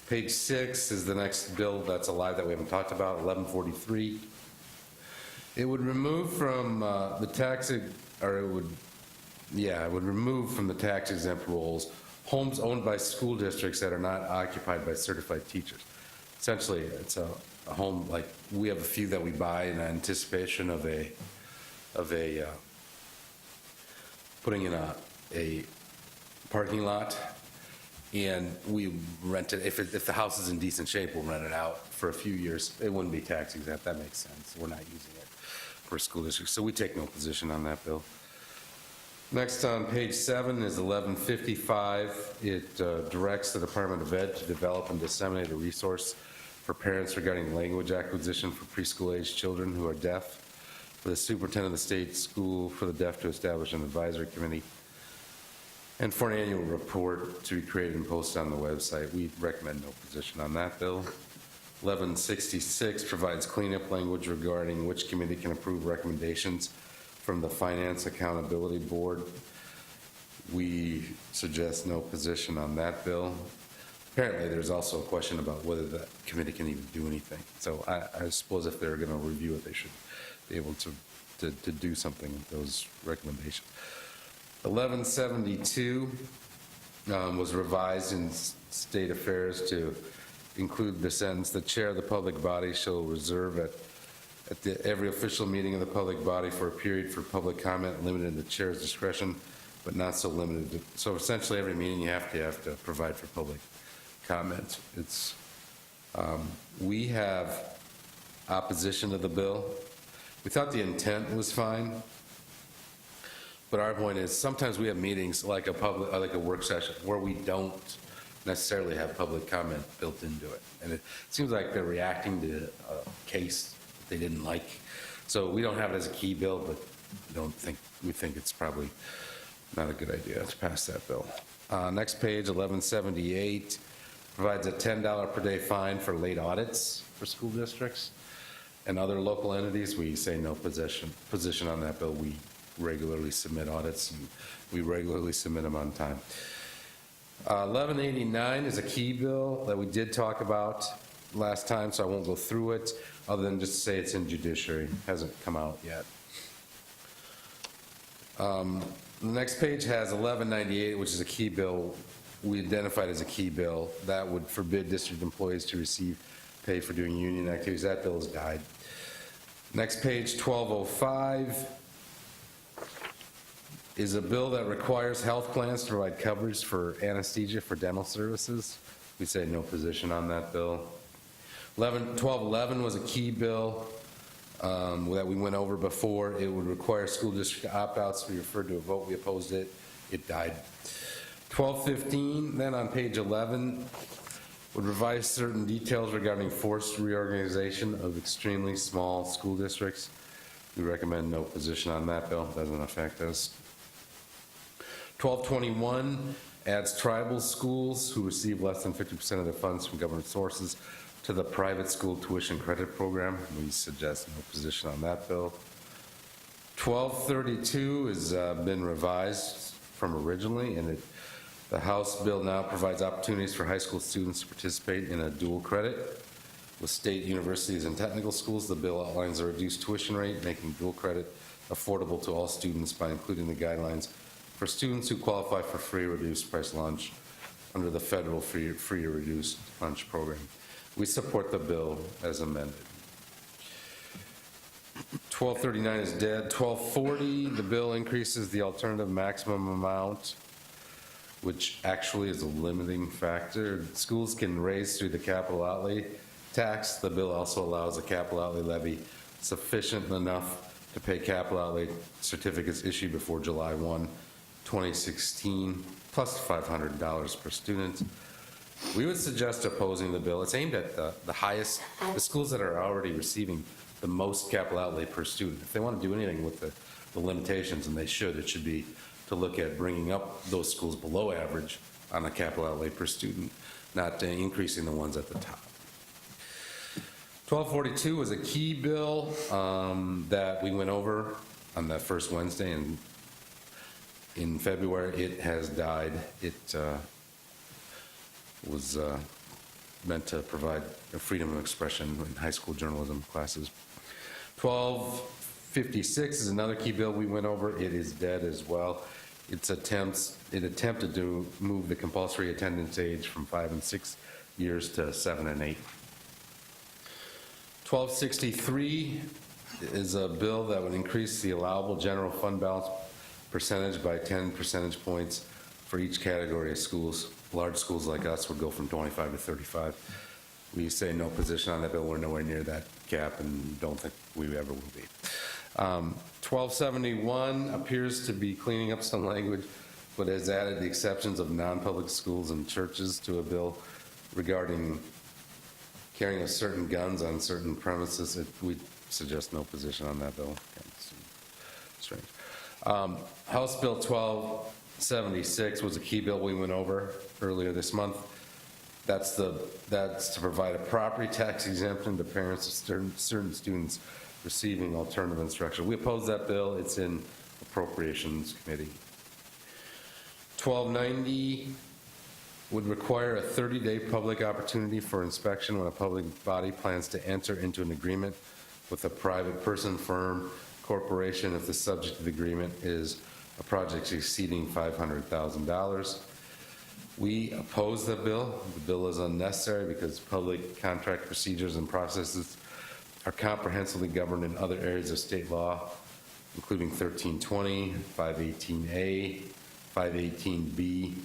Page 6 is the next bill that's alive that we haven't talked about, 1143. It would remove from the tax, or it would remove from the tax exempt rolls homes owned by school districts that are not occupied by certified teachers. Essentially, it's a home, like, we have a few that we buy in anticipation of putting in a parking lot, and we rent it. If the house is in decent shape, we'll rent it out for a few years. It wouldn't be tax exempt. That makes sense. We're not using it for school districts, so we take no position on that bill. Next on page 7 is 1155. It directs the Department of Ed to develop and disseminate a resource for parents regarding language acquisition for preschool-age children who are deaf, for the superintendent of the state school for the deaf to establish an advisory committee, and for an annual report to be created and posted on the website. We recommend no position on that bill. 1166 provides cleanup language regarding which committee can approve recommendations from the Finance Accountability Board. We suggest no position on that bill. Apparently, there's also a question about whether that committee can even do anything. So I suppose if they're going to review it, they should be able to do something with those recommendations. 1172 was revised in State Affairs to include the sentence, "The chair of the public body shall reserve at every official meeting of the public body for a period for public comment limited in the chair's discretion, but not so limited." So essentially, every meeting you have to provide for public comment. We have opposition to the bill. We thought the intent was fine, but our point is sometimes we have meetings like a work session where we don't necessarily have public comment built into it, and it seems like they're reacting to a case they didn't like. So we don't have it as a key bill, but we think it's probably not a good idea to pass that bill. Next page, 1178, provides a $10 per day fine for late audits for school districts and other local entities. We say no position on that bill. We regularly submit audits, and we regularly submit them on time. 1189 is a key bill that we did talk about last time, so I won't go through it, other than just to say it's in judiciary. It hasn't come out yet. The next page has 1198, which is a key bill we identified as a key bill that would forbid district employees to receive pay for doing union activities. That bill has died. Next page, 1205, is a bill that requires health plans to provide coverage for anesthesia for dental services. We say no position on that bill. 1211 was a key bill that we went over before. It would require school district opt-outs. We referred to a vote. We opposed it. It died. 1215, then on page 11, would revise certain details regarding forced reorganization of extremely small school districts. We recommend no position on that bill. It doesn't affect us. 1221 adds tribal schools who receive less than 50% of their funds from government sources to the private school tuition credit program. We suggest no position on that bill. 1232 has been revised from originally, and the House bill now provides opportunities for high school students to participate in a dual credit with state universities and technical schools. The bill outlines a reduced tuition rate, making dual credit affordable to all students by including the guidelines for students who qualify for free or reduced price lunch under the federal free or reduced lunch program. We support the bill as amended. 1239 is dead. 1240, the bill increases the alternative maximum amount, which actually is a limiting factor. Schools can raise through the capital outlay tax. The bill also allows a capital outlay levy sufficient enough to pay capital outlay certificates issued before July 1, 2016, plus $500 per student. We would suggest opposing the bill. It's aimed at the schools that are already receiving the most capital outlay per student. If they want to do anything with the limitations, and they should, it should be to look at bringing up those schools below average on a capital outlay per student, not increasing the ones at the top. 1242 was a key bill that we went over on that first Wednesday in February. It has died. It was meant to provide a freedom of expression in high school journalism classes. 56 is another key bill we went over. It is dead as well. It attempted to move the compulsory attendance age from 5 and 6 years to 7 and 8. 1263 is a bill that would increase the allowable general fund balance percentage by 10 percentage points for each category of schools. Large schools like us would go from 25 to 35. We say no position on that bill. We're nowhere near that cap and don't think we ever will be. 1271 appears to be cleaning up some language, but has added the exceptions of non-public schools and churches to a bill regarding carrying of certain guns on certain premises. We suggest no position on that bill. Kind of strange. House Bill 1276 was a key bill we went over earlier this month. That's to provide a property tax exemption to parents of certain students receiving alternative instruction. We oppose that bill. It's in Appropriations Committee. 1290 would require a 30-day public opportunity for inspection when a public body plans to enter into an agreement with a private person, firm, corporation if the subject of the agreement is a project exceeding $500,000. We oppose the bill. The bill is unnecessary because public contract procedures and processes are comprehensively governed in other areas of state law, including 1320, 518A, 518B.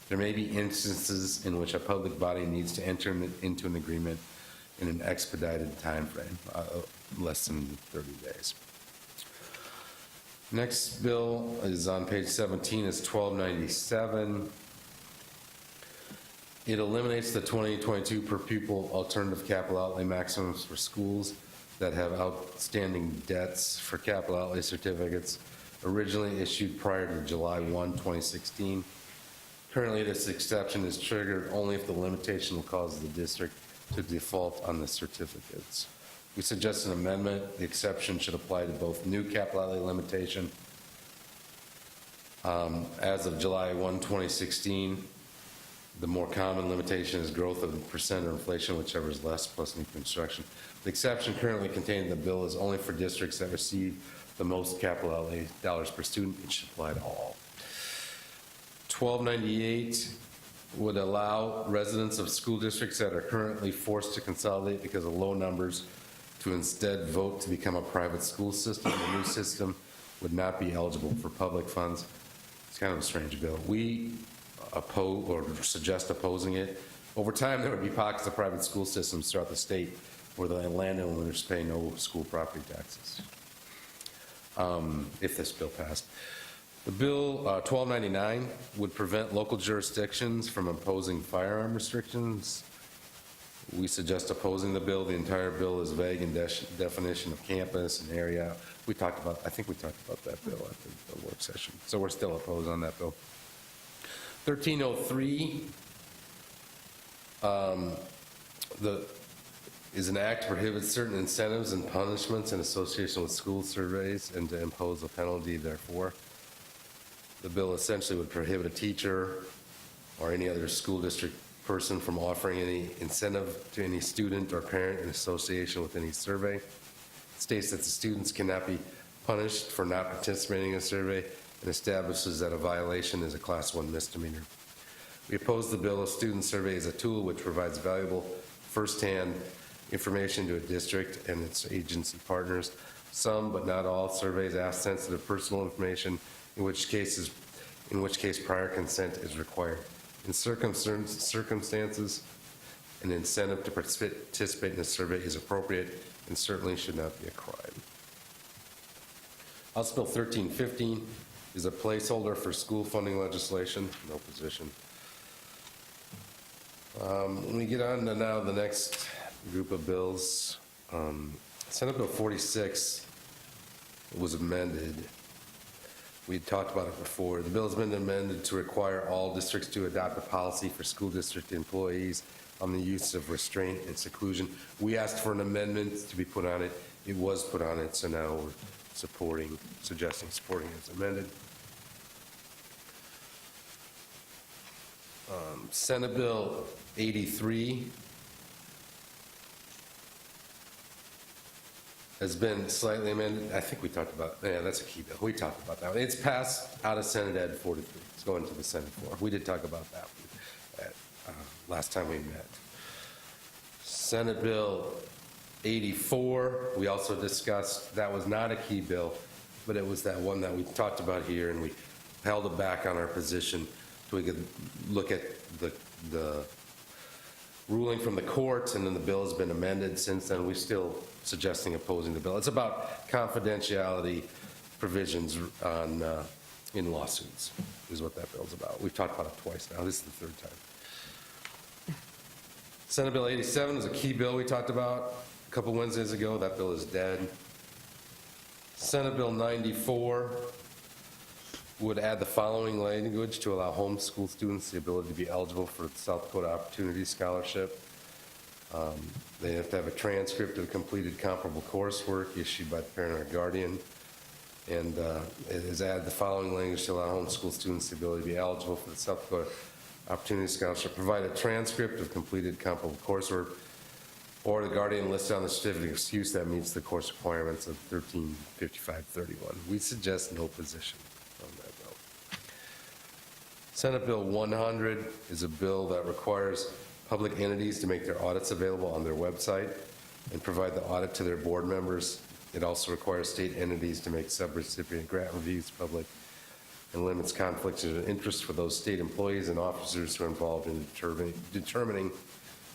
There may be instances in which a public body needs to enter into an agreement in an expedited time frame, less than 30 days. Next bill is on page 17, is 1297. It eliminates the 2022 per pupil alternative capital outlay maximums for schools that have outstanding debts for capital outlay certificates originally issued prior to July 1, 2016. Currently, this exception is triggered only if the limitation will cause the district to default on the certificates. We suggest an amendment. The exception should apply to both new capital outlay limitation as of July 1, 2016. The more common limitation is growth of percent or inflation, whichever is less, plus new construction. The exception currently contained in the bill is only for districts that receive the most capital outlay dollars per student. It should apply to all. 1298 would allow residents of school districts that are currently forced to consolidate because of low numbers to instead vote to become a private school system. The new system would not be eligible for public funds. It's kind of a strange bill. We oppose or suggest opposing it. Over time, there would be pockets of private school systems throughout the state where the landowners pay no school property taxes, if this bill passed. The bill 1299 would prevent local jurisdictions from imposing firearm restrictions. We suggest opposing the bill. The entire bill is vague in definition of campus and area. I think we talked about that bill at the work session. So we're still opposed on that bill. 1303 is an act to prohibit certain incentives and punishments in association with school surveys and to impose a penalty therefore. The bill essentially would prohibit a teacher or any other school district person from offering any incentive to any student or parent in association with any survey. It states that the students cannot be punished for not participating in a survey and establishes that a violation is a Class 1 misdemeanor. We oppose the bill. A student survey is a tool which provides valuable firsthand information to a district and its agency partners. Some, but not all, surveys ask sensitive personal information, in which case prior consent is required. In circumstances, an incentive to participate in a survey is appropriate and certainly should not be a crime. House Bill 1315 is a placeholder for school funding legislation. No position. When we get on to now the next group of bills, Senate Bill 46 was amended. We talked about it before. The bill has been amended to require all districts to adopt a policy for school district employees on the use of restraint and seclusion. We asked for an amendment to be put on it. It was put on it, so now we're suggesting supporting it as amended. Senate Bill 83 has been slightly amended. I think we talked about, yeah, that's a key bill. We talked about that one. It's passed out of Senate Ed 43. It's going to the Senate floor. We did talk about that at, last time we met. Senate Bill 84, we also discussed, that was not a key bill, but it was that one that we talked about here, and we held it back on our position so we could look at the ruling from the courts, and then the bill has been amended since then. We're still suggesting opposing the bill. It's about confidentiality provisions on, in lawsuits, is what that bill's about. We've talked about it twice now. This is the third time. Senate Bill 87 is a key bill we talked about a couple Wednesdays ago. That bill is dead. Senate Bill 94 would add the following language to allow homeschool students the ability to be eligible for the South Dakota Opportunity Scholarship. They have to have a transcript of completed comparable coursework issued by the parent or guardian. And it has added the following language to allow homeschool students the ability to be eligible for the South Dakota Opportunity Scholarship. Provide a transcript of completed comparable coursework, or the guardian listed on the certificate of excuse that meets the course requirements of 135531. We suggest no position on that bill. Senate Bill 100 is a bill that requires public entities to make their audits available on their website and provide the audit to their board members. It also requires state entities to make subrecipient grant reviews public and limits conflicts of interest for those state employees and officers who are involved in determining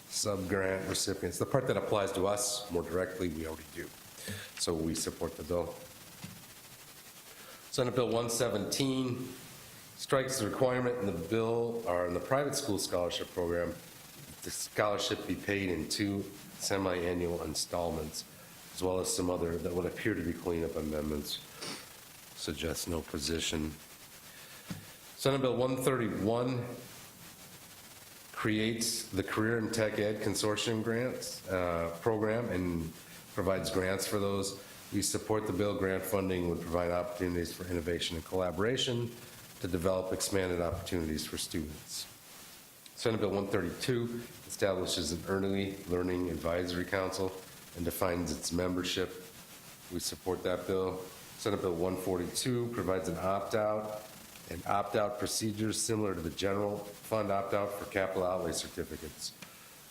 sub-grant recipients. The part that applies to us more directly, we already do. So we support the bill. Senate Bill 117 strikes the requirement in the bill, or in the private school scholarship program, the scholarship be paid in 2 semi-annual installments, as well as some other that would appear to be cleanup amendments. Suggests no position. Senate Bill 131 creates the Career and Tech Ed Consortium grants program and provides grants for those. We support the bill. Grant funding would provide opportunities for innovation and collaboration to develop expanded opportunities for students. Senate Bill 132 establishes an Early Learning Advisory Council and defines its membership. We support that bill. Senate Bill 142 provides an opt-out and opt-out procedures similar to the general fund opt-out for capital outlay certificates.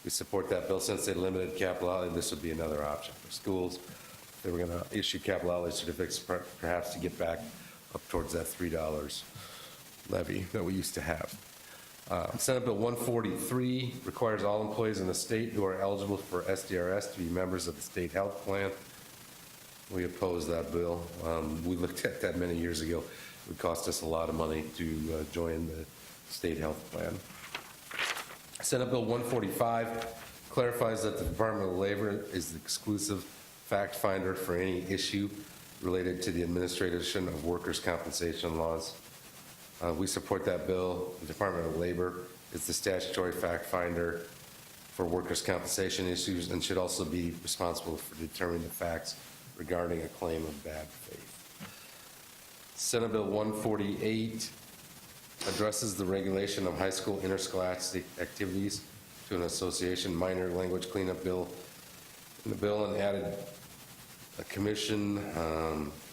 We support that bill. Since they limited capital outlay, this would be another option for schools. They were going to issue capital outlay certificates perhaps to get back up towards that $3 levy that we used to have. Senate Bill 143 requires all employees in the state who are eligible for SDRS to be members of the state health plan. We oppose that bill. We looked at that many years ago. It would cost us a lot of money to join the state health plan. Senate Bill 145 clarifies that the Department of Labor is the exclusive fact finder for any issue related to the administration of workers' compensation laws. We support that bill. The Department of Labor is the statutory fact finder for workers' compensation issues and should also be responsible for determining the facts regarding a claim of bad faith. Senate Bill 148 addresses the regulation of high school interscholastic activities to an association minor language cleanup bill in the bill, and added a commission,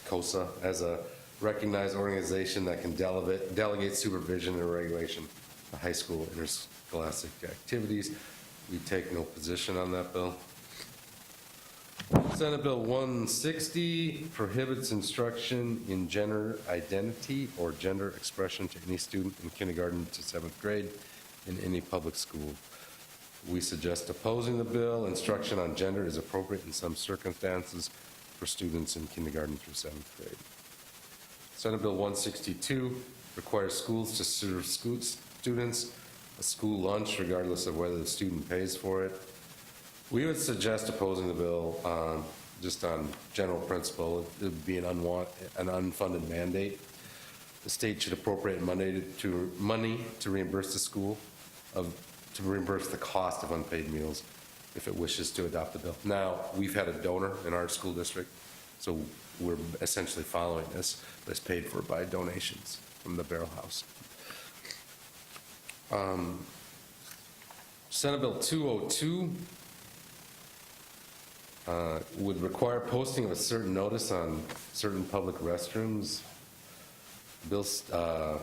COSA, as a recognized organization that can delegate supervision and regulation of high school interscholastic activities. We take no position on that bill. Senate Bill 160 prohibits instruction in gender identity or gender expression to any student in kindergarten to 7th grade in any public school. We suggest opposing the bill. Instruction on gender is appropriate in some circumstances for students in kindergarten through 7th grade. Senate Bill 162 requires schools to serve students a school lunch regardless of whether the student pays for it. We would suggest opposing the bill just on general principle. It would be an unfunded mandate. The state should appropriate money to reimburse the school to reimburse the cost of unpaid meals if it wishes to adopt the bill. Now, we've had a donor in our school district, so we're essentially following this, but it's paid for by donations from the Barrel House. Senate Bill 202 Would require posting of a certain notice on certain public restrooms. Bills, the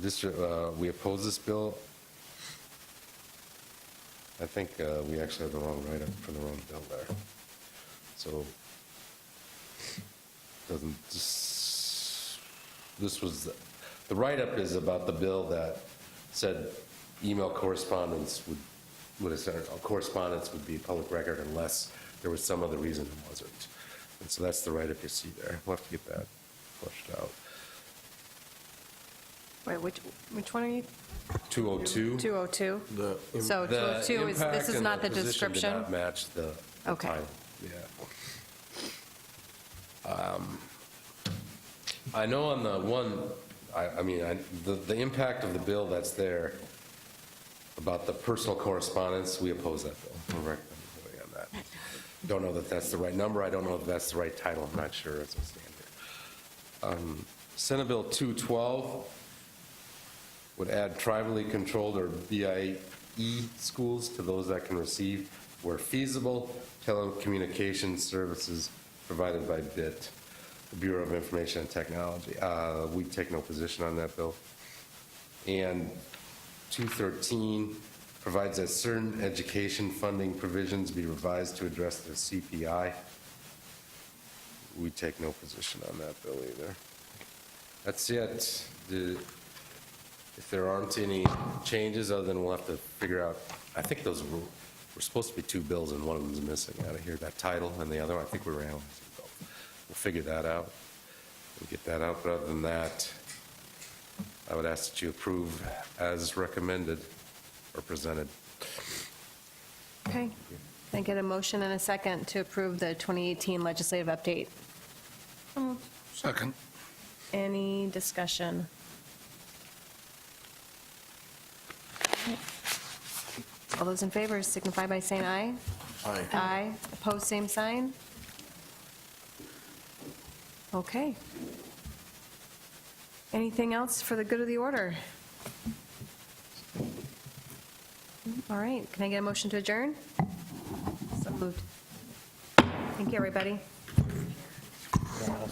district, we oppose this bill. I think we actually have the wrong write-up for the wrong bill there. So, this was, the write-up is about the bill that said email correspondence correspondence would be public record unless there was some other reason it wasn't. And so that's the write-up you see there. We'll have to get that flushed out. Wait, which one are you? 202. 202? So The 202 is, this impact is and not the position description? Did not match the Okay. title. Yeah. I know on the one, the impact of the bill that's there about the personal correspondence, we oppose that bill. We're recommending voting on that. Don't know that that's the right number. I don't know if that's the right title. I'm not sure as I stand here. Senate Bill 212 would add tribally controlled or BIE schools to those that can receive, where feasible, telecommunications services provided by BIT, the Bureau of Information and Technology. We take no position on that bill. And 213 provides that certain education funding provisions be revised to address the CPI. We take no position on that bill either. That's it. If there aren't any changes, other than we'll have to figure out, I think those were supposed to be two bills and one of them's missing out of here, that title and the other one. I think we were analyzing both. We'll figure that out. We'll get that out, but other than that, I would ask that you approve as recommended or presented. Okay. Can I get a motion and a second to approve the 2018 legislative update? Second. Any discussion? All those in favor signify by saying aye. Aye. Aye. Opposed, same sign. Okay. Anything else for the good of the order? All right, can I get a motion to adjourn? So moved. Thank you, everybody. Yeah.